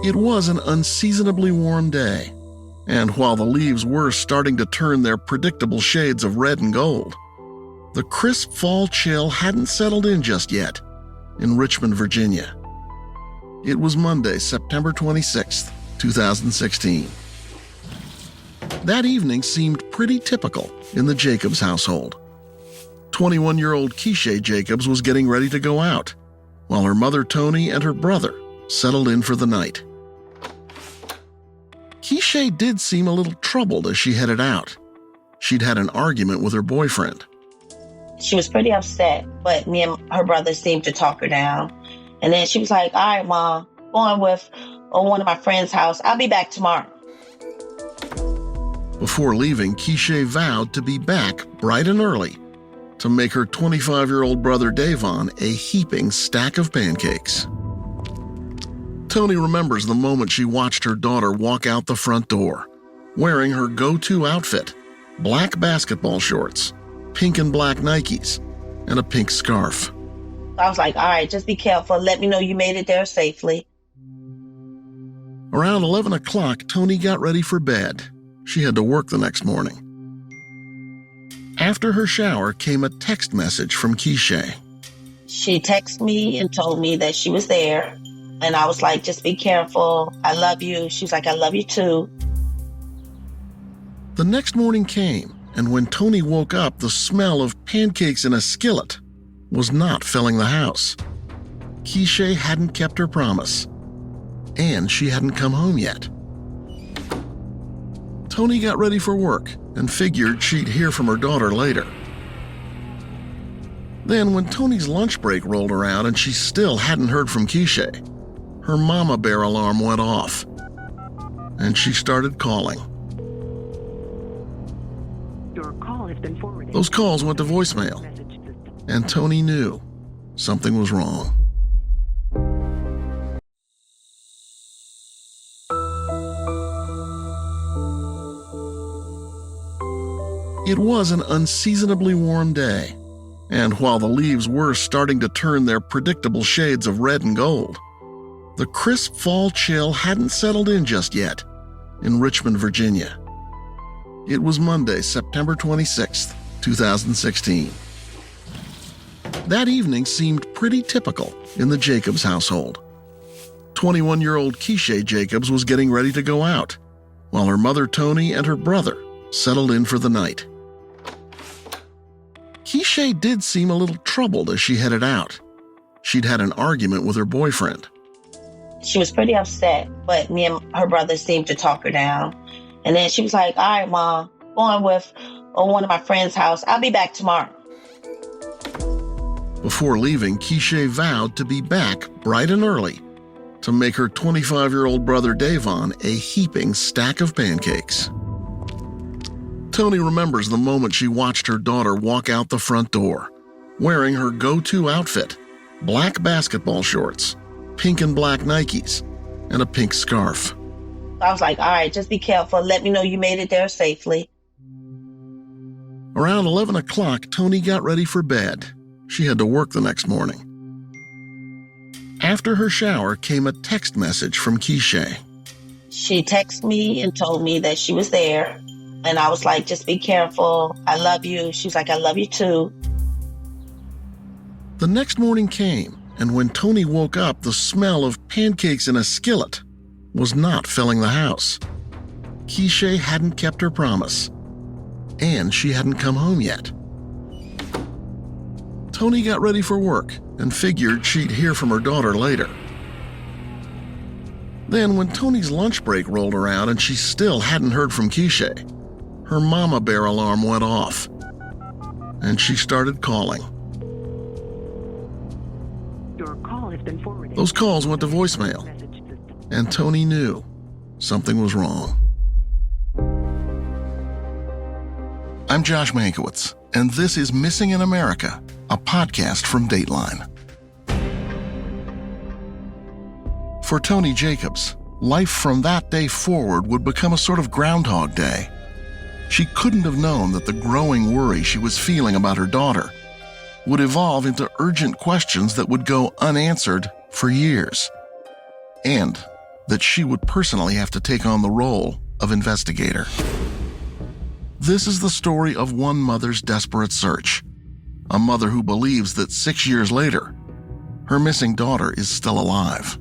It was an unseasonably warm day, and while the leaves were starting to turn their predictable shades of red and gold, the crisp fall chill hadn't settled in just yet in Richmond, Virginia. It was Monday, September 26th, 2016. That evening seemed pretty typical in the Jacobs household. 21-year-old Keeshae Jacobs was getting ready to go out, while her mother Toni and her brother settled in for the night. Keeshae did seem a little troubled as she headed out. She'd had an argument with her boyfriend. She was pretty upset, but me and her brother seemed to talk her down. And then she was like, all right, Mom, going with one of my friend's house. I'll be back tomorrow. Before leaving, Keeshae vowed to be back bright and early to make her 25-year-old brother Davon a heaping stack of pancakes. Toni remembers the moment she watched her daughter walk out the front door, wearing her go-to outfit, black basketball shorts, pink and black Nikes, and a pink scarf. I was like, all right, just be careful. Let me know you made it there safely. Around 11 o'clock, Toni got ready for bed. She had to work the next morning. After her shower came a text message from Keeshae. She texted me and told me that she was there. And I was like, just be careful. I love you. She was like, I love you too. The next morning came, and when Toni woke up, the smell of pancakes in a skillet was not filling the house. Keeshae hadn't kept her promise, and she hadn't come home yet. Toni got ready for work and figured she'd hear from her daughter later. Then, when Toni's lunch break rolled around and she still hadn't heard from Keeshae, her mama bear alarm went off, and she started calling. Your call has been forwarded. Those calls went to voicemail, and Toni knew something was wrong. It was an unseasonably warm day, and while the leaves were starting to turn their predictable shades of red and gold, the crisp fall chill hadn't settled in just yet in Richmond, Virginia. It was Monday, September 26th, 2016. That evening seemed pretty typical in the Jacobs household. 21-year-old Keeshae Jacobs was getting ready to go out, while her mother Toni and her brother settled in for the night. Keeshae did seem a little troubled as she headed out. She'd had an argument with her boyfriend. She was pretty upset, but me and her brother seemed to talk her down. And then she was like, all right, Mom, going with one of my friend's house. I'll be back tomorrow. Before leaving, Keeshae vowed to be back bright and early to make her 25-year-old brother Davon a heaping stack of pancakes. Toni remembers the moment she watched her daughter walk out the front door, wearing her go-to outfit, black basketball shorts, pink and black Nikes, and a pink scarf. I was like, all right, just be careful. Let me know you made it there safely. Around 11 o'clock, Toni got ready for bed. She had to work the next morning. After her shower came a text message from Keeshae. She texted me and told me that she was there. And I was like, just be careful. I love you. She was like, I love you too. The next morning came, and when Toni woke up, the smell of pancakes in a skillet was not filling the house. Keeshae hadn't kept her promise, and she hadn't come home yet. Toni got ready for work and figured she'd hear from her daughter later. Then, when Toni's lunch break rolled around and she still hadn't heard from Keeshae, her mama bear alarm went off, and she started calling. Your call has been forwarded. Those calls went to voicemail, and Toni knew something was wrong. I'm Josh Mankiewicz, and this is Missing in America, a podcast from Dateline. For Toni Jacobs, life from that day forward would become a sort of Groundhog Day. She couldn't have known that the growing worry she was feeling about her daughter would evolve into urgent questions that would go unanswered for years. And that she would personally have to take on the role of investigator. This is the story of one mother's desperate search, a mother who believes that 6 years later, her missing daughter is still alive.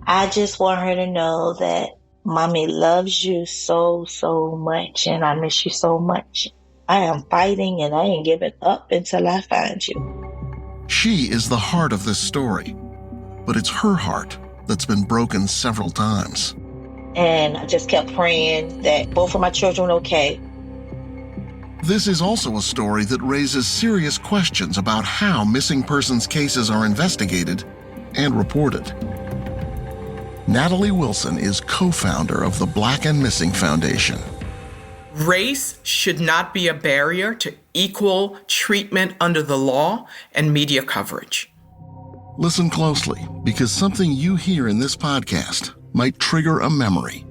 I just want her to know that Mommy loves you so, so much, and I miss you so much. I am fighting, and I ain't giving up until I find you. She is the heart of this story, but it's her heart that's been broken several times. And I just kept praying that both of my children were okay. This is also a story that raises serious questions about how missing persons cases are investigated and reported. Natalie Wilson is co-founder of the Black and Missing Foundation. Race should not be a barrier to equal treatment under the law and media coverage. Listen closely, because something you hear in this podcast might trigger a memory.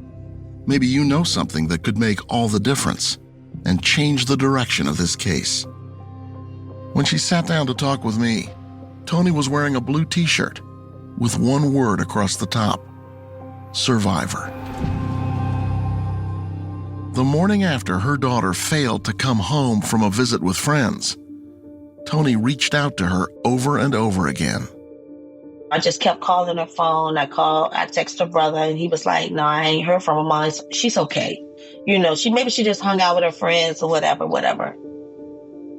Maybe you know something that could make all the difference and change the direction of this case. When she sat down to talk with me, Toni was wearing a blue t-shirt with one word across the top: survivor. The morning after her daughter failed to come home from a visit with friends, Toni reached out to her over and over again. I just kept calling her phone. I texted her brother, and he was like, no, I ain't heard from her mom. She's okay. Maybe she just hung out with her friends or whatever.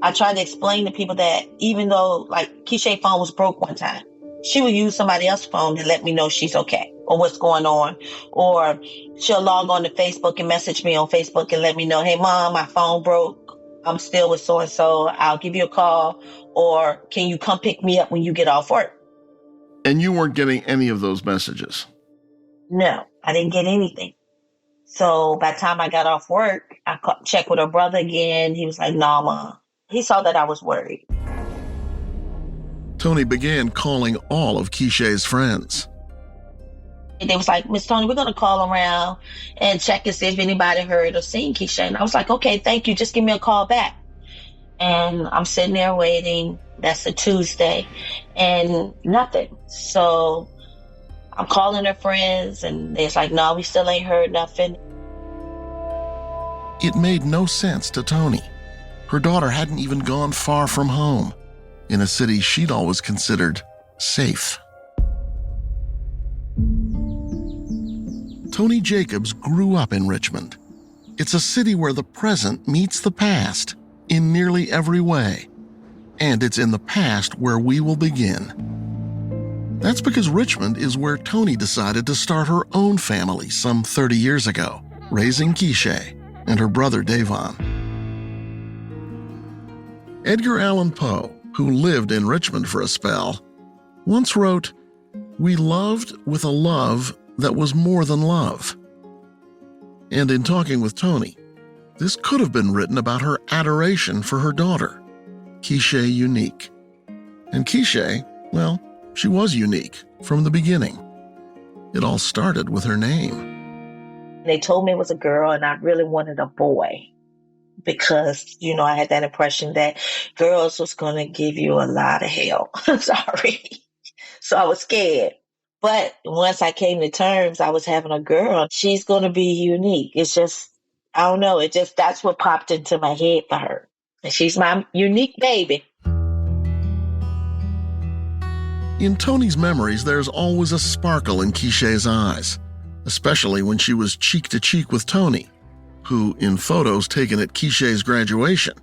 I tried to explain to people that even though, like, Keeshae's phone was broke one time, she would use somebody else's phone to let me know she's okay or what's going on. Or she'll log on to Facebook and message me on Facebook and let me know, hey, Mom, my phone broke. I'm still with so-and-so. I'll give you a call. Or can you come pick me up when you get off work? And you weren't getting any of those messages? No, I didn't get anything. So by the time I got off work, I checked with her brother again. He was like, nah, Mom. He saw that I was worried. Toni began calling all of Keeshae's friends. They was like, Miss Toni, we're going to call around and check and see if anybody heard or seen Keeshae. And I was like, okay, thank you. Just give me a call back. And I'm sitting there waiting. That's a Tuesday. And nothing. So I'm calling her friends, and they're like, no, we still ain't heard nothing. It made no sense to Toni. Her daughter hadn't even gone far from home, in a city she'd always considered safe. Keeshae Jacobs grew up in Richmond. It's a city where the present meets the past in nearly every way. And it's in the past where we will begin. That's because Richmond is where Toni decided to start her own family some 30 years ago, raising Keeshae and her brother Davon. Edgar Allan Poe, who lived in Richmond for a spell, once wrote, "We loved with a love that was more than love." And in talking with Toni, this could have been written about her adoration for her daughter, Keeshae Unique. And Keeshae, well, she was unique from the beginning. It all started with her name. They told me it was a girl, and I really wanted a boy because, I had that impression that girls was going to give you a lot of hell. Sorry. So I was scared. But once I came to terms, I was having a girl. She's going to be unique. It's just, I don't know. That's what popped into my head for her. And she's my unique baby. In Toni's memories, there's always a sparkle in Keeshae's eyes, especially when she was cheek to cheek with Toni, who, in photos taken at Keeshae's graduation,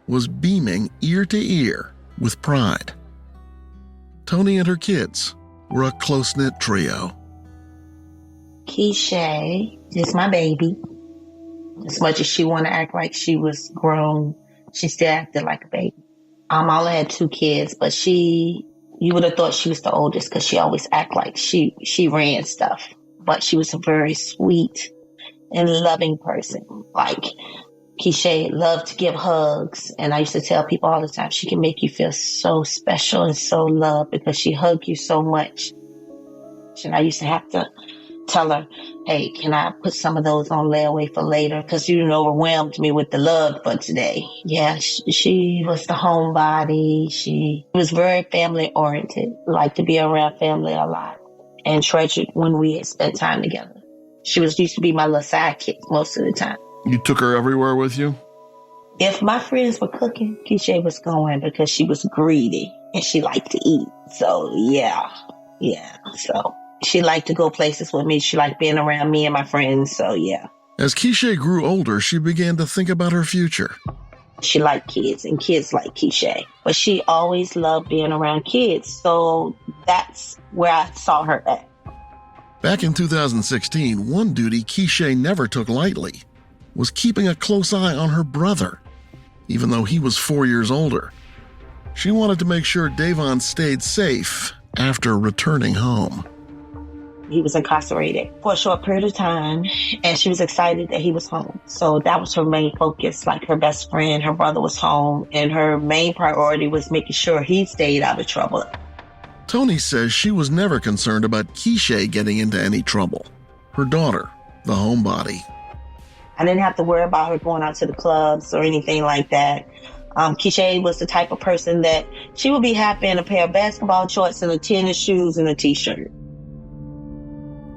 was beaming ear to ear with pride. Toni and her kids were a close-knit trio. Keeshae is my baby. As much as she want to act like she was grown, she still acted like a baby. I only had 2 kids, but you would have thought she was the oldest because she always act like she ran stuff. But she was a very sweet and loving person. Like, Keeshae loved to give hugs. And I used to tell people all the time, she can make you feel so special and so loved because she hugged you so much. And I used to have to tell her, hey, can I put some of those on layaway for later? Because you overwhelmed me with the love for today. Yeah, she was the homebody. She was very family oriented, liked to be around family a lot. and treasured when we had spent time together. She used to be my little sidekick most of the time. You took her everywhere with you? If my friends were cooking, Keeshae was going because she was greedy and she liked to eat. So, yeah. So she liked to go places with me. She liked being around me and my friends. So, yeah. As Keeshae grew older, she began to think about her future. She liked kids and kids liked Keeshae. But she always loved being around kids. So that's where I saw her at. Back in 2016, one duty Keeshae never took lightly was keeping a close eye on her brother, even though he was 4 years older. She wanted to make sure Davon stayed safe after returning home. He was incarcerated for a short period of time, and she was excited that he was home. So that was her main focus. Like, her best friend, her brother was home, and her main priority was making sure he stayed out of trouble. Toni says she was never concerned about Keeshae getting into any trouble. Her daughter, the homebody. I didn't have to worry about her going out to the clubs or anything like that. Keeshae was the type of person that she would be happy in a pair of basketball shorts and a tennis shoes and a t-shirt.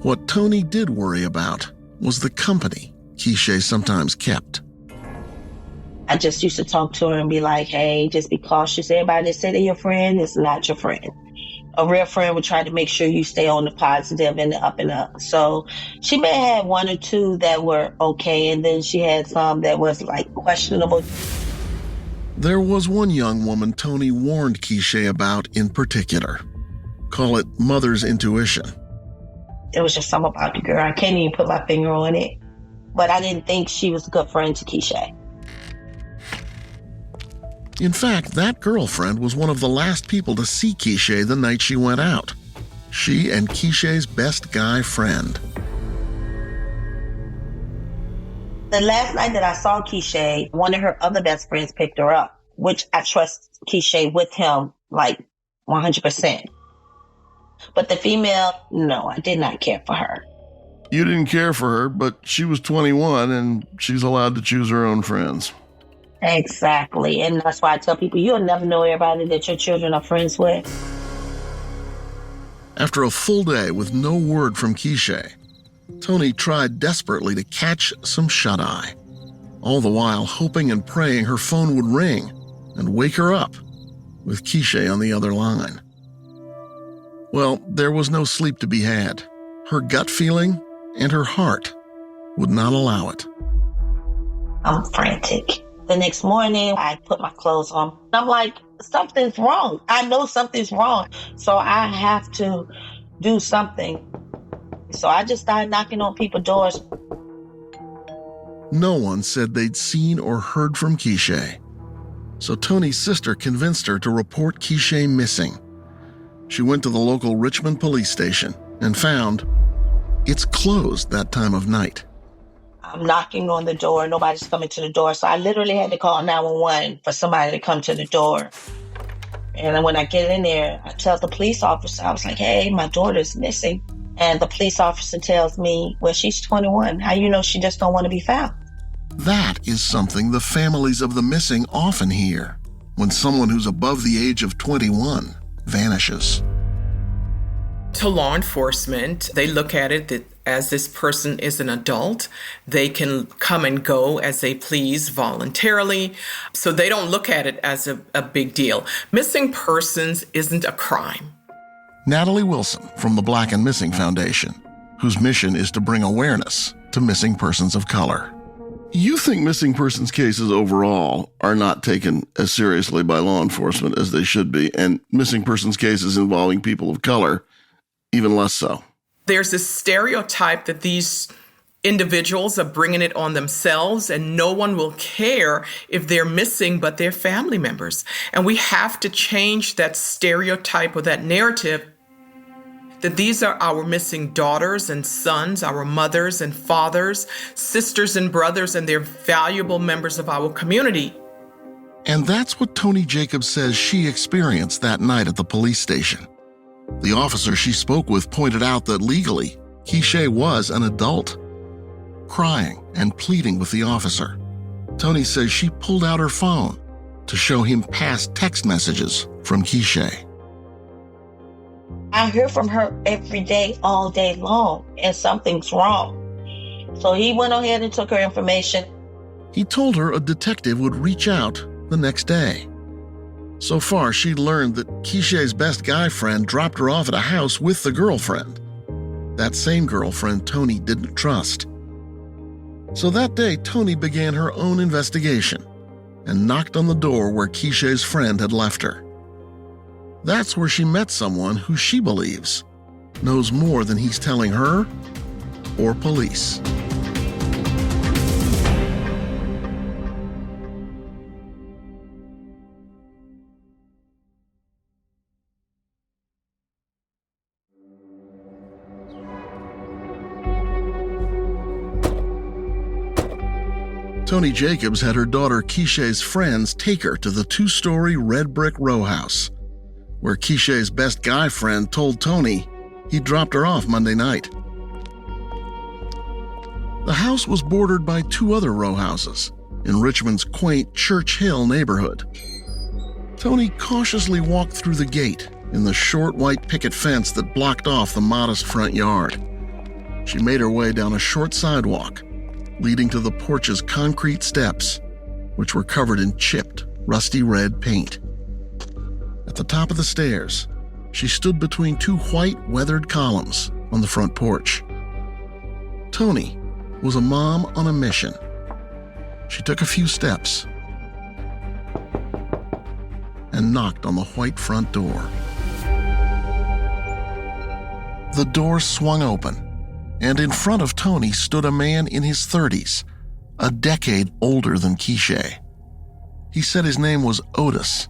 What Toni did worry about was the company Keeshae sometimes kept. I just used to talk to her and be like, hey, just be cautious. Everybody that said they're your friend is not your friend. A real friend would try to make sure you stay on the positive and the up and up. So she may have had one or two that were okay, and then she had some that was like questionable. There was one young woman Toni warned Keeshae about in particular. Call it mother's intuition. It was just something about the girl. I can't even put my finger on it. But I didn't think she was a good friend to Keeshae. In fact, that girlfriend was one of the last people to see Keeshae the night she went out. She and Keeshae's best guy friend. The last night that I saw Keeshae, one of her other best friends picked her up, which I trust Keeshae with him like 100%. But the female, no, I did not care for her. You didn't care for her, but she was 21 and she's allowed to choose her own friends. Exactly. And that's why I tell people, you'll never know everybody that your children are friends with. After a full day with no word from Keeshae, Toni tried desperately to catch some shut-eye, all the while hoping and praying her phone would ring and wake her up with Keeshae on the other line. Well, there was no sleep to be had. Her gut feeling and her heart would not allow it. I'm frantic. The next morning, I put my clothes on. I'm like, something's wrong. I know something's wrong. So I have to do something. So I just started knocking on people's doors. No one said they'd seen or heard from Keeshae. So Toni's sister convinced her to report Keeshae missing. She went to the local Richmond police station and found it's closed that time of night. I'm knocking on the door. Nobody's coming to the door. So I literally had to call 911 for somebody to come to the door. And when I get in there, I tell the police officer, I was like, hey, my daughter's missing. And the police officer tells me, well, she's 21. How you know she just don't want to be found? That is something the families of the missing often hear when someone who's above the age of 21 vanishes. To law enforcement, they look at it that as this person is an adult, they can come and go as they please voluntarily. So they don't look at it as a big deal. Missing persons isn't a crime. Natalie Wilson from the Black and Missing Foundation, whose mission is to bring awareness to missing persons of color. You think missing persons cases overall are not taken as seriously by law enforcement as they should be, and missing persons cases involving people of color even less so. There's this stereotype that these individuals are bringing it on themselves and no one will care if they're missing but they're family members. And we have to change that stereotype or that narrative that these are our missing daughters and sons, our mothers and fathers, sisters and brothers, and they're valuable members of our community. And that's what Toni Jacobs says she experienced that night at the police station. The officer she spoke with pointed out that legally, Keeshae was an adult, crying and pleading with the officer. Toni says she pulled out her phone to show him past text messages from Keeshae. I I hear from her every day, all day long, and something's wrong. So he went ahead and took her information. He told her a detective would reach out the next day. So far, she'd learned that Keeshae's best guy friend dropped her off at a house with the girlfriend. That same girlfriend Toni didn't trust. So that day, Toni began her own investigation and knocked on the door where Keeshae's friend had left her. That's where she met someone who she believes knows more than he's telling her or police. Toni Jacobs had her daughter Keeshae's friends take her to the 2-story red brick row house, where Keeshae's best guy friend told Toni he dropped her off Monday night. The house was bordered by 2 other row houses in Richmond's quaint Church Hill neighborhood. Toni cautiously walked through the gate in the short white picket fence that blocked off the modest front yard. She made her way down a short sidewalk leading to the porch's concrete steps, which were covered in chipped, rusty red paint. At the top of the stairs, she stood between 2 white, weathered columns on the front porch. Toni was a mom on a mission. She took a few steps and knocked on the white front door. The door swung open, and in front of Toni stood a man in his 30s, a decade older than Keeshae. He said his name was Otis,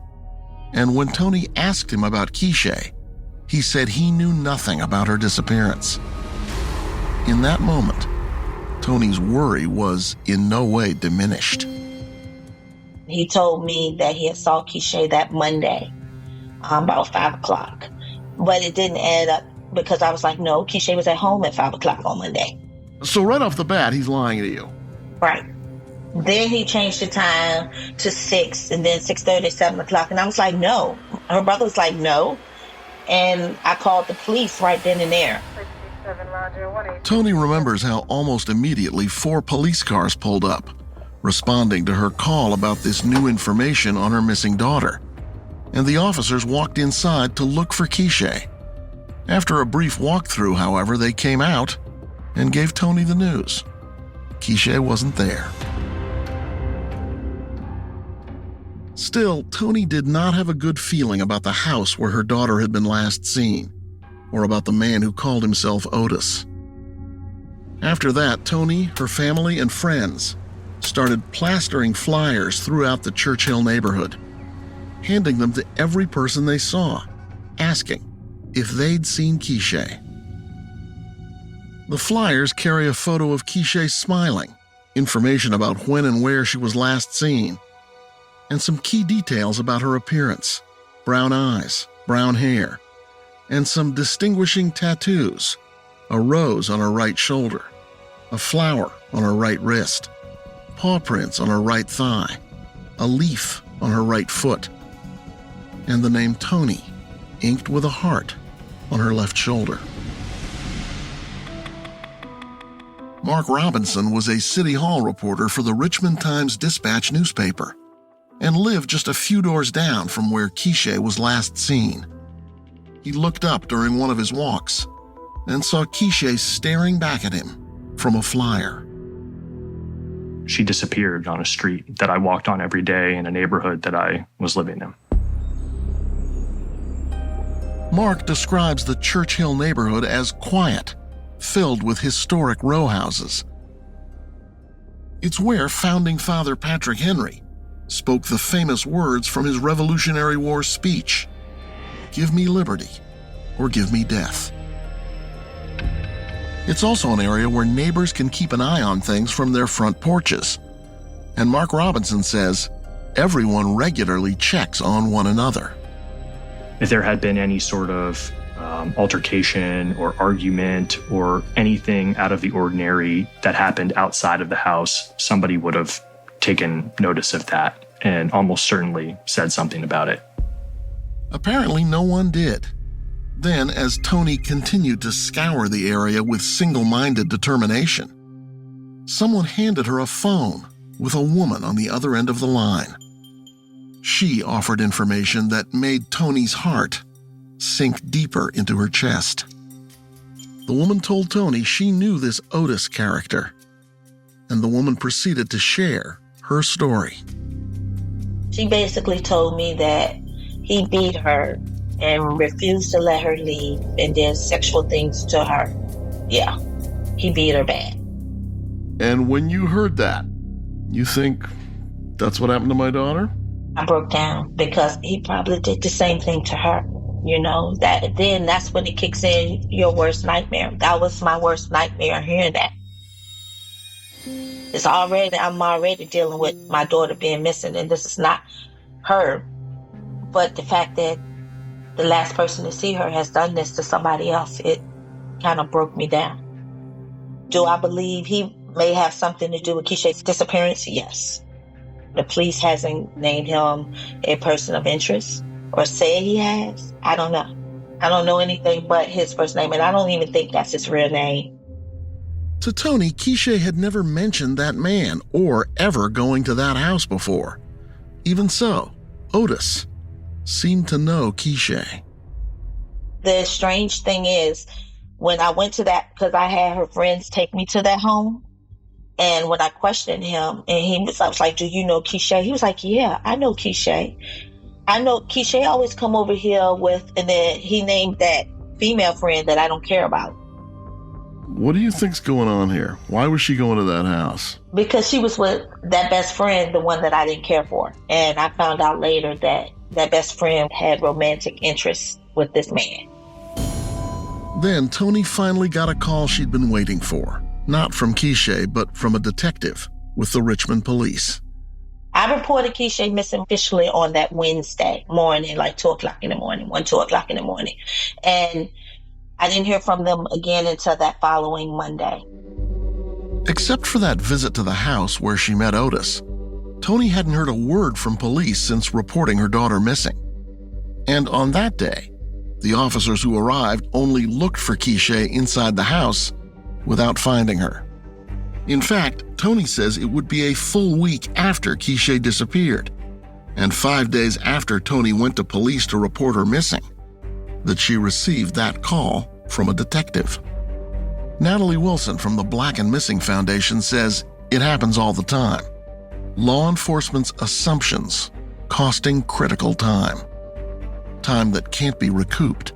and when Toni asked him about Keeshae, he said he knew nothing about her disappearance. In that moment, Toni's worry was in no way diminished. He told me that he had saw Keeshae that Monday, about 5 o'clock. But it didn't add up because I was like, no, Keeshae was at home at 5 o'clock on Monday. So right off the bat, he's lying to you. Right. Then he changed the time to 6 and then 6:30, 7 o'clock. And I was like, no. Her brother was like, no. And I called the police right then and there. Toni remembers how almost immediately 4 police cars pulled up, responding to her call about this new information on her missing daughter. And the officers walked inside to look for Keeshae. After a brief walkthrough, however, they came out and gave Toni the news. Keeshae wasn't there. Still, Toni did not have a good feeling about the house where her daughter had been last seen, or about the man who called himself Otis. After that, Toni, her family, and friends started plastering flyers throughout the Church Hill neighborhood, handing them to every person they saw, asking if they'd seen Keeshae. The flyers carry a photo of Keeshae smiling, information about when and where she was last seen, and some key details about her appearance: brown eyes, brown hair, and some distinguishing tattoos: a rose on her right shoulder, a flower on her right wrist, paw prints on her right thigh, a leaf on her right foot, and the name Toni inked with a heart on her left shoulder. Mark Robinson was a City Hall reporter for the Richmond Times-Dispatch newspaper and lived just a few doors down from where Keeshae was last seen. He looked up during one of his walks and saw Keeshae staring back at him from a flyer. She disappeared on a street that I walked on every day in a neighborhood that I was living in. Mark describes the Church Hill neighborhood as quiet, filled with historic row houses. It's where founding father Patrick Henry spoke the famous words from his Revolutionary War speech: "Give me liberty, or give me death." It's also an area where neighbors can keep an eye on things from their front porches. And Mark Robinson says everyone regularly checks on one another. If there had been any sort of altercation or argument or anything out of the ordinary that happened outside of the house, somebody would have taken notice of that and almost certainly said something about it. Apparently no one did. Then, as Toni continued to scour the area with single-minded determination, someone handed her a phone with a woman on the other end of the line. She offered information that made Toni's heart sink deeper into her chest. The woman told Toni she knew this Otis character, and the woman proceeded to share her story. She basically told me that he beat her and refused to let her leave and did sexual things to her. Yeah, he beat her bad. And when you heard that, you think, that's what happened to my daughter? I broke down because he probably did the same thing to her. You know, that's when it kicks in, your worst nightmare. That was my worst nightmare, hearing that. I'm already dealing with my daughter being missing, and this is not her. But the fact that the last person to see her has done this to somebody else, it kind of broke me down. Do I believe he may have something to do with Keeshae's disappearance? Yes. The police hasn't named him a person of interest or say he has. I don't know. I don't know anything but his first name, and I don't even think that's his real name. To Toni, Keeshae had never mentioned that man or ever going to that house before. Even so, Otis seemed to know Keeshae. The strange thing is, when I went to that, because I had her friends take me to that home, and when I questioned him, I was like, do you know Keeshae? He was like, yeah, I know Keeshae. I know Keeshae always come over here with, and then he named that female friend that I don't care about. What do you think's going on here? Why was she going to that house? Because she was with that best friend, the one that I didn't care for. And I found out later that that best friend had romantic interests with this man. Then Toni finally got a call she'd been waiting for. Not from Keeshae, but from a detective with the Richmond police. I reported Keeshae missing officially on that Wednesday morning, like 2 o'clock in the morning, 2 o'clock in the morning. And I didn't hear from them again until that following Monday. Except for that visit to the house where she met Otis, Toni hadn't heard a word from police since reporting her daughter missing. And on that day, the officers who arrived only looked for Keeshae inside the house without finding her. In fact, Toni says it would be a full week after Keeshae disappeared, and 5 days after Toni went to police to report her missing, that she received that call from a detective. Natalie Wilson from the Black and Missing Foundation says it happens all the time. Law enforcement's assumptions costing critical time that can't be recouped.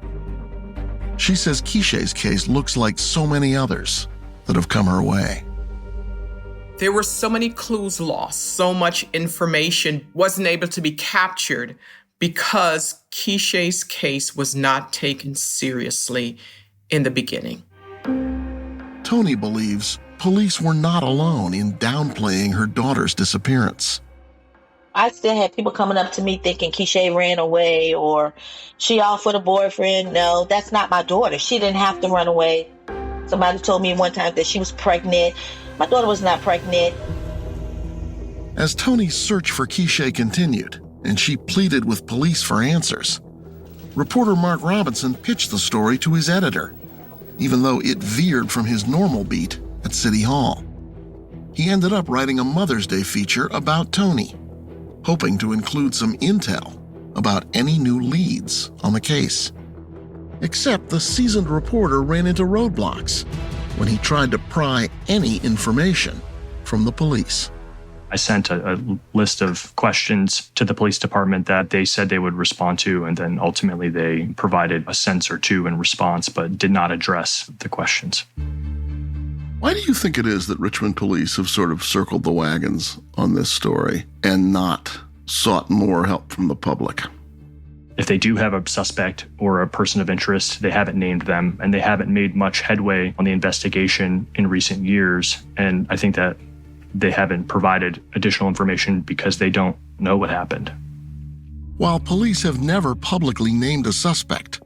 She says Keeshae's case looks like so many others that have come her way. There were so many clues lost, so much information wasn't able to be captured because Keeshae's case was not taken seriously in the beginning. Toni believes police were not alone in downplaying her daughter's disappearance. I still had people coming up to me thinking Keeshae ran away or she off with a boyfriend. No, that's not my daughter. She didn't have to run away. Somebody told me one time that she was pregnant. My daughter was not pregnant. As Toni's search for Keeshae continued, and she pleaded with police for answers, reporter Mark Robinson pitched the story to his editor, even though it veered from his normal beat at City Hall. He ended up writing a Mother's Day feature about Toni, hoping to include some intel about any new leads on the case. Except the seasoned reporter ran into roadblocks when he tried to pry any information from the police. I sent a list of questions to the police department that they said they would respond to, and then ultimately they provided a sentence or two in response, but did not address the questions. Why do you think it is that Richmond police have sort of circled the wagons on this story and not sought more help from the public? If they do have a suspect or a person of interest, they haven't named them, and they haven't made much headway on the investigation in recent years. And I think that they haven't provided additional information because they don't know what happened. While police have never publicly named a suspect,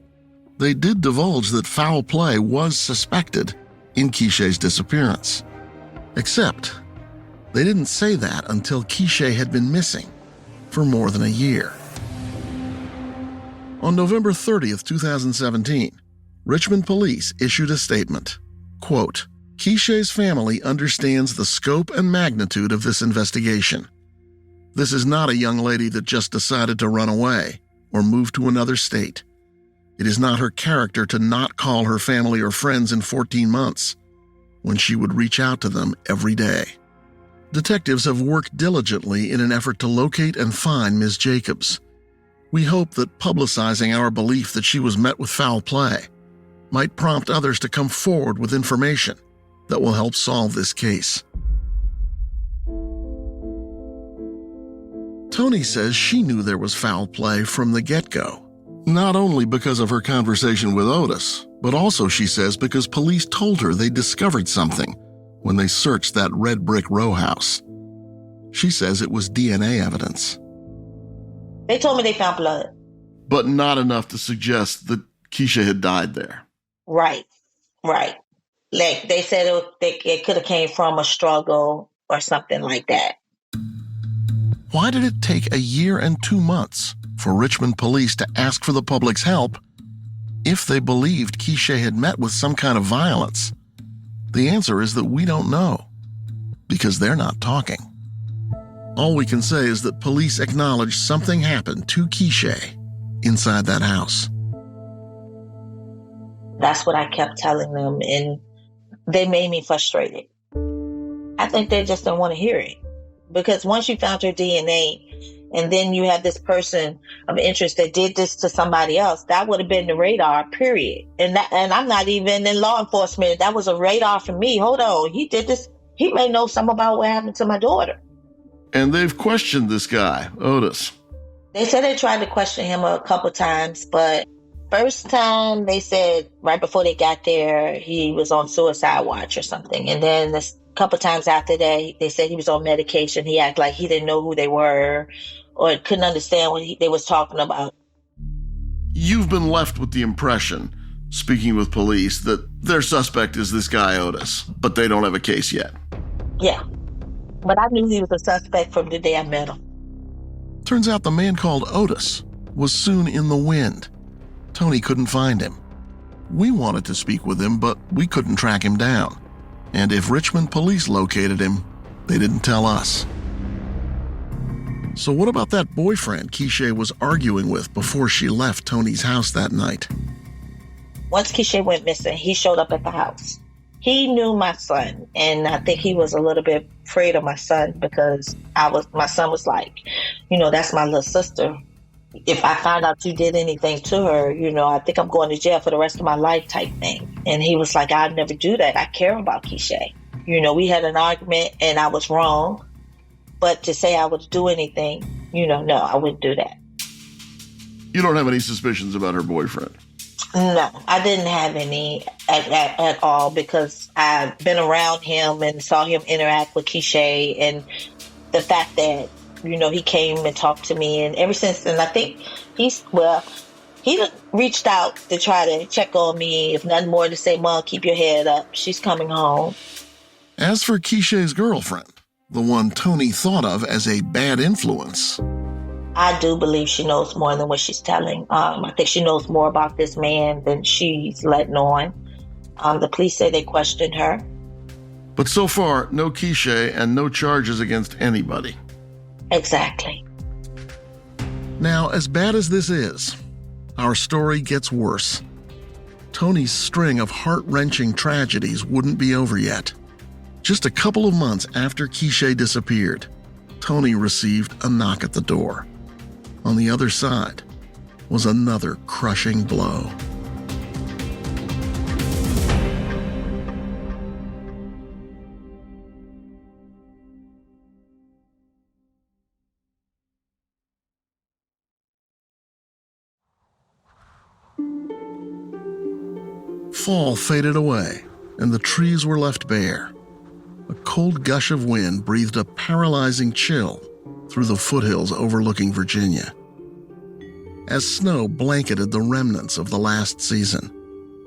they did divulge that foul play was suspected in Keeshae's disappearance. Except, they didn't say that until Keeshae had been missing for more than a year. On November 30th, 2017, Richmond police issued a statement. Quote, Keeshae's family understands the scope and magnitude of this investigation. This is not a young lady that just decided to run away or move to another state. It is not her character to not call her family or friends in 14 months when she would reach out to them every day. Detectives have worked diligently in an effort to locate and find Ms. Jacobs. We hope that publicizing our belief that she was met with foul play might prompt others to come forward with information that will help solve this case. Toni says she knew there was foul play from the get-go, not only because of her conversation with Otis, but also, she says, because police told her they discovered something when they searched that red brick row house. She says it was DNA evidence. They told me they found blood. But not enough to suggest that Keeshae had died there. Right. Like they said it could have came from a struggle or something like that. Why did it take a year and 2 months for Richmond police to ask for the public's help if they believed Keeshae had met with some kind of violence? The answer is that we don't know, because they're not talking. All we can say is that police acknowledge something happened to Keeshae inside that house. That's what I kept telling them, and they made me frustrated. I think they just don't want to hear it. Because once you found your DNA, and then you have this person of interest that did this to somebody else, that would have been the radar, period. And I'm not even in law enforcement. That was a radar for me. Hold on, he did this. He may know something about what happened to my daughter. And they've questioned this guy, Otis. They said they tried to question him a couple times, but first time they said right before they got there, he was on suicide watch or something. And then a couple times after that, they said he was on medication. He acted like he didn't know who they were or couldn't understand what they was talking about. You've been left with the impression, speaking with police, that their suspect is this guy Otis, but they don't have a case yet. Yeah. But I knew he was a suspect from the day I met him. Turns out the man called Otis was soon in the wind. Toni couldn't find him. We wanted to speak with him, but we couldn't track him down. And if Richmond police located him, they didn't tell us. So what about that boyfriend Keeshae was arguing with before she left Toni's house that night? Once Keeshae went missing, he showed up at the house. He knew my son, and I think he was a little bit afraid of my son because my son was like, that's my little sister. If I find out you did anything to her, I think I'm going to jail for the rest of my life type thing. And he was like, I'd never do that. I care about Keeshae. We had an argument and I was wrong. But to say I would do anything, no, I wouldn't do that. You don't have any suspicions about her boyfriend? No, I didn't have any at all because I've been around him and saw him interact with Keeshae, and the fact that, he came and talked to me, and ever since then, I think he reached out to try to check on me, if nothing more to say, Mom, keep your head up. She's coming home. As for Keeshae's girlfriend, the one Toni thought of as a bad influence, I do believe she knows more than what she's telling. I think she knows more about this man than she's letting on. The police say they questioned her. But so far, no Keeshae and no charges against anybody. Exactly. Now, as bad as this is, our story gets worse. Toni's string of heart-wrenching tragedies wouldn't be over yet. Just a couple of months after Keeshae disappeared, Toni received a knock at the door. On the other side was another crushing blow. Fall faded away, and the trees were left bare. A cold gush of wind breathed a paralyzing chill through the foothills overlooking Virginia. As snow blanketed the remnants of the last season,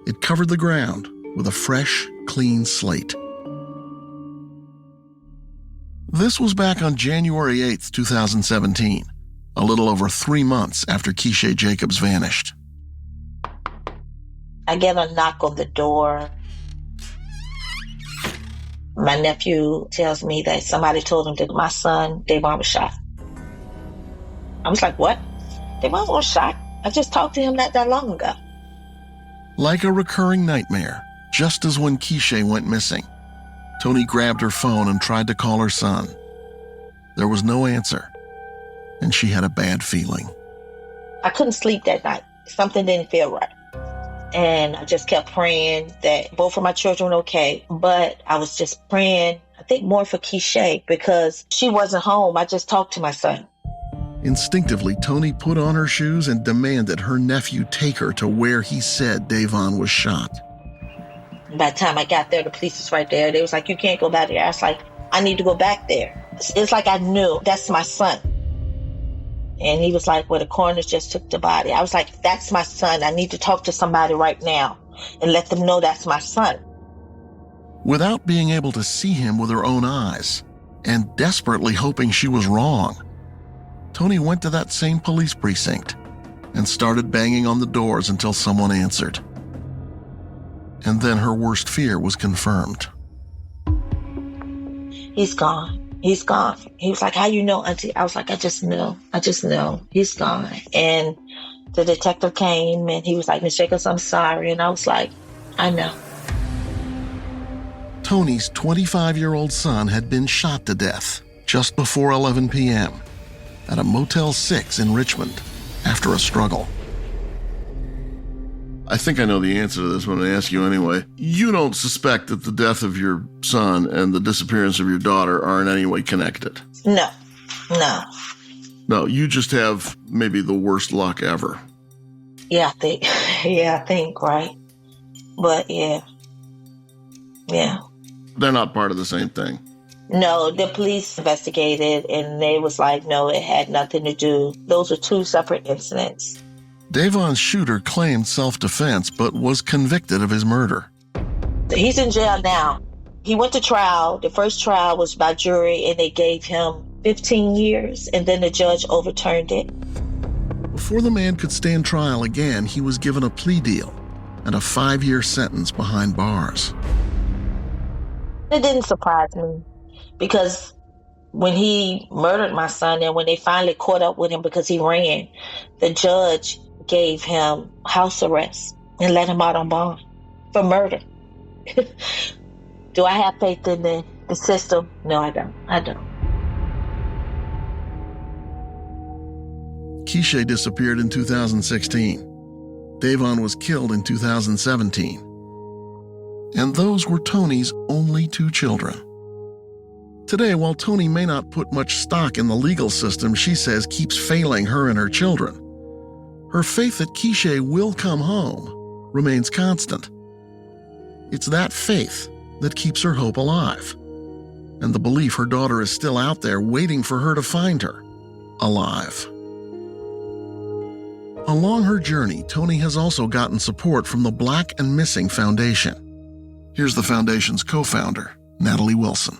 it covered the ground with a fresh, clean slate. This was back on January 8th, 2017, a little over 3 months after Keeshae Jacobs vanished. I get a knock on the door. My nephew tells me that somebody told him that my son, Davon, was shot. I was like, what? Davon was shot? I just talked to him not that long ago. Like a recurring nightmare, just as when Keeshae went missing, Toni grabbed her phone and tried to call her son. There was no answer, and she had a bad feeling. I couldn't sleep that night. Something didn't feel right. And I just kept praying that both of my children were okay. But I was just praying, I think more for Keeshae, because she wasn't home. I just talked to my son. Instinctively, Toni put on her shoes and demanded her nephew take her to where he said Davon was shot. By the time I got there, the police was right there. They was like, you can't go back there. I was like, I need to go back there. It's like I knew that's my son. And he was like, well, the coroner just took the body. I was like, that's my son. I need to talk to somebody right now and let them know that's my son. Without being able to see him with her own eyes and desperately hoping she was wrong, Toni went to that same police precinct and started banging on the doors until someone answered. And then her worst fear was confirmed. He's gone. He's gone. He was like, how you know, Auntie? I was like, I just know. He's gone. And the detective came and he was like, Miss Jacobs, I'm sorry. And I was like, I know. Toni's 25-year-old son had been shot to death just before 11 p.m. at a Motel 6 in Richmond after a struggle. I think I know the answer to this one. I ask you anyway. You don't suspect that the death of your son and the disappearance of your daughter are in any way connected? No. No, you just have maybe the worst luck ever. Yeah, I think, right? But yeah. They're not part of the same thing. No, the police investigated and they was like, no, it had nothing to do. Those are two separate incidents. Davon's shooter claimed self-defense, but was convicted of his murder. He's in jail now. He went to trial. The first trial was by jury, and they gave him 15 years, and then the judge overturned it. Before the man could stand trial again, he was given a plea deal and a 5-year sentence behind bars. It didn't surprise me, because when he murdered my son and when they finally caught up with him because he ran, the judge gave him house arrest and let him out on bond for murder. Do I have faith in the system? No, I don't. Keeshae disappeared in 2016. Davon was killed in 2017. And those were Toni's only 2 children. Today, while Toni may not put much stock in the legal system she says keeps failing her and her children, her faith that Keeshae will come home remains constant. It's that faith that keeps her hope alive, and the belief her daughter is still out there waiting for her to find her, alive. Along her journey, Toni has also gotten support from the Black and Missing Foundation. Here's the foundation's co-founder, Natalie Wilson.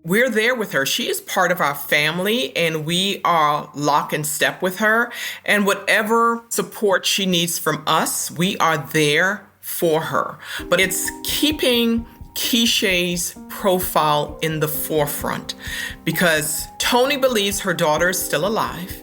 We're there with her. She is part of our family, and we are lock and step with her. And whatever support she needs from us, we are there for her. But it's keeping Keeshae's profile in the forefront, because Toni believes her daughter is still alive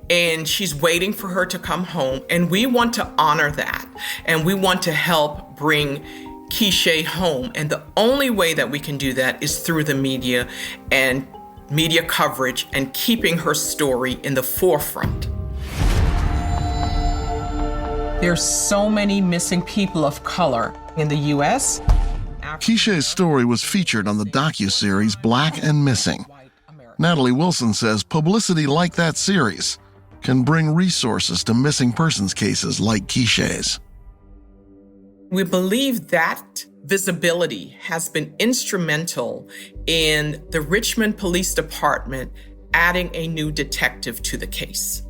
and she's waiting for her to come home. And we want to honor that. And we want to help bring Keeshae home. And the only way that we can do that is through the media and media coverage and keeping her story in the forefront. There's so many missing people of color in the U.S. Keeshae's story was featured on the docuseries Black and Missing. Natalie Wilson says publicity like that series can bring resources to missing persons cases like Keeshae's. We believe that visibility has been instrumental in the Richmond Police Department adding a new detective to the case.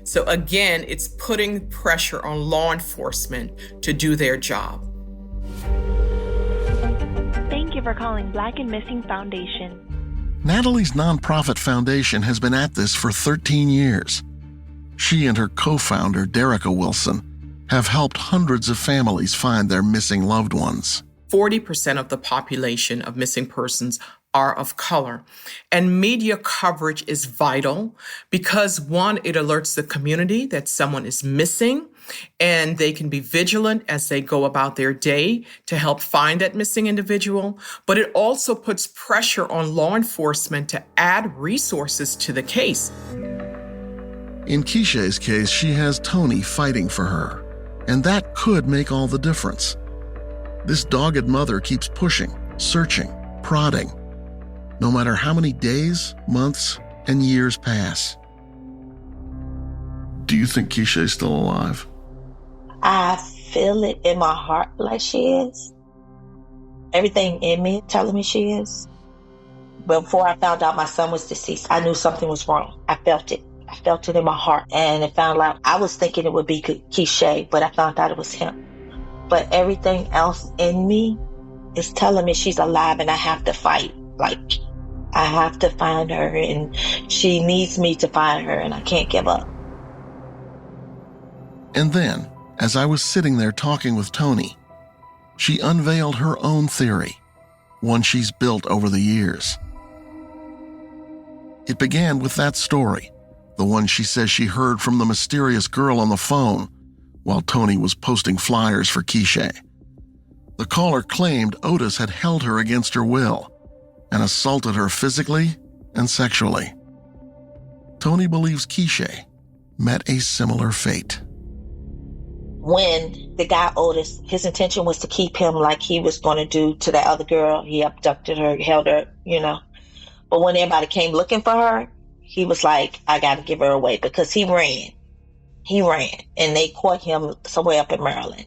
So again, it's putting pressure on law enforcement to do their job. Thank you for calling Black and Missing Foundation. Natalie's nonprofit foundation has been at this for 13 years. She and her co-founder, Derica Wilson, have helped hundreds of families find their missing loved ones. 40% of the population of missing persons are of color. And media coverage is vital because, one, it alerts the community that someone is missing, and they can be vigilant as they go about their day to help find that missing individual. But it also puts pressure on law enforcement to add resources to the case. In Keeshae's case, she has Toni fighting for her, and that could make all the difference. This dogged mother keeps pushing, searching, prodding, no matter how many days, months, and years pass. Do you think Keeshae's still alive? I feel it in my heart like she is. Everything in me telling me she is. Before I found out my son was deceased, I knew something was wrong. I felt it. I felt it in my heart. And it found out, I was thinking it would be Keeshae, but I found out it was him. But everything else in me is telling me she's alive and I have to fight. Like, I have to find her and she needs me to find her and I can't give up. And then, as I was sitting there talking with Toni, she unveiled her own theory, one she's built over the years. It began with that story, the one she says she heard from the mysterious girl on the phone while Toni was posting flyers for Keeshae. The caller claimed Otis had held her against her will and assaulted her physically and sexually. Toni believes Keeshae met a similar fate. When the guy Otis, his intention was to keep him like he was going to do to that other girl. He abducted her, held her, But when everybody came looking for her, he was like, I got to give her away because he ran. He ran and they caught him somewhere up in Maryland.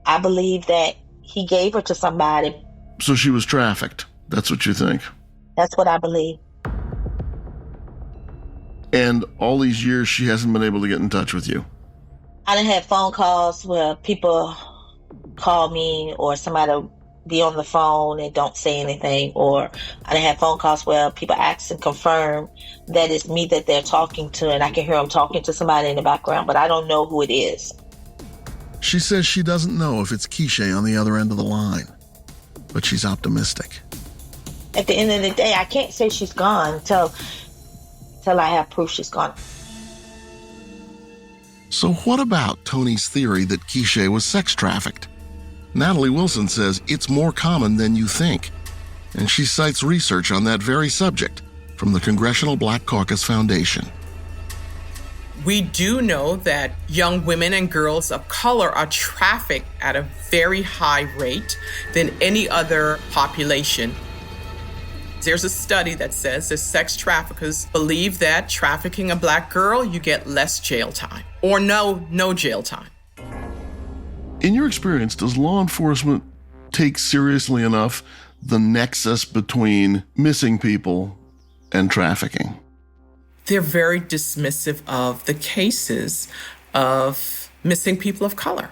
I believe that he gave her to somebody. So she was trafficked. That's what you think? That's what I believe. And all these years she hasn't been able to get in touch with you? I done had phone calls where people call me or somebody be on the phone and don't say anything. Or I done had phone calls where people ask and confirm that it's me that they're talking to and I can hear them talking to somebody in the background, but I don't know who it is. She says she doesn't know if it's Keeshae on the other end of the line, but she's optimistic. At the end of the day, I can't say she's gone till I have proof she's gone. So what about Toni's theory that Keeshae was sex trafficked? Natalie Wilson says it's more common than you think, and she cites research on that very subject from the Congressional Black Caucus Foundation. We do know that young women and girls of color are trafficked at a very high rate than any other population. There's a study that says that sex traffickers believe that trafficking a Black girl, you get less jail time or no jail time. In your experience, does law enforcement take seriously enough the nexus between missing people and trafficking? They're very dismissive of the cases of missing people of color.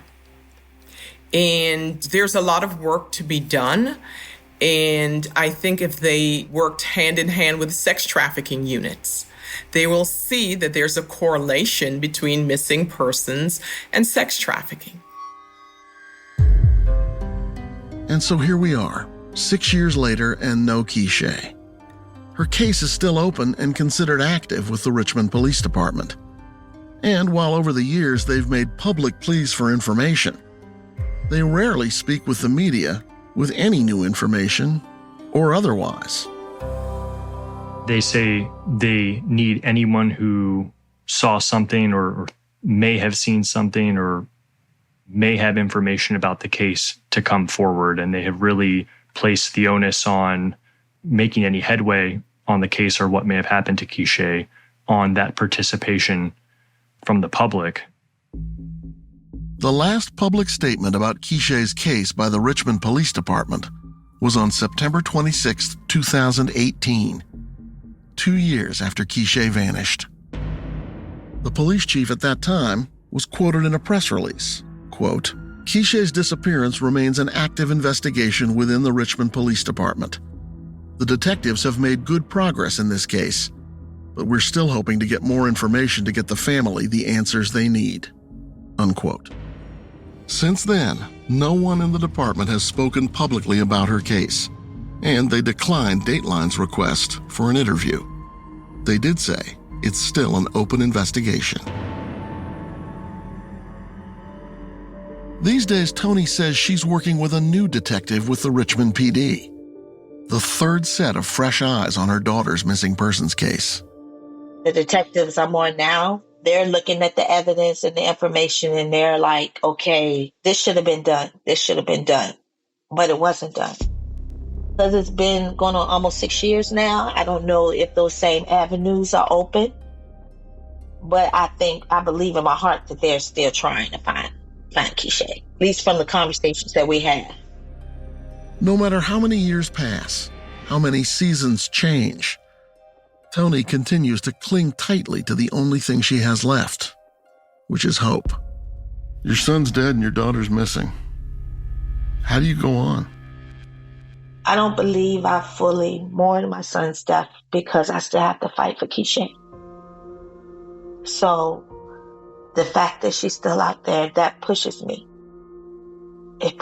And there's a lot of work to be done. And I think if they worked hand in hand with sex trafficking units, they will see that there's a correlation between missing persons and sex trafficking. And so here we are, 6 years later, and no Keeshae. Her case is still open and considered active with the Richmond Police Department. And while over the years they've made public pleas for information, they rarely speak with the media with any new information or otherwise. They say they need anyone who saw something or may have seen something or may have information about the case to come forward. And they have really placed the onus on making any headway on the case or what may have happened to Keeshae on that participation from the public. The last public statement about Keeshae's case by the Richmond Police Department was on September 26, 2018, 2 years after Keeshae vanished. The police chief at that time was quoted in a press release, quote, "Keeshae's disappearance remains an active investigation within the Richmond Police Department. The detectives have made good progress in this case, but we're still hoping to get more information to get the family the answers they need." Unquote. Since then, no one in the department has spoken publicly about her case, and they declined Dateline's request for an interview. They did say it's still an open investigation. These days, Toni says she's working with a new detective with the Richmond PD, the third set of fresh eyes on her daughter's missing persons case. The detectives I'm on now, they're looking at the evidence and the information, and they're like, okay, this should have been done. This should have been done. But it wasn't done. Because it's been going on almost 6 years now, I don't know if those same avenues are open. But I believe in my heart that they're still trying to find Keeshae, at least from the conversations that we have. No matter how many years pass, how many seasons change, Toni continues to cling tightly to the only thing she has left, which is hope. Your son's dead and your daughter's missing. How do you go on? I don't believe I fully mourn my son's death because I still have to fight for Keeshae. So the fact that she's still out there, that pushes me. It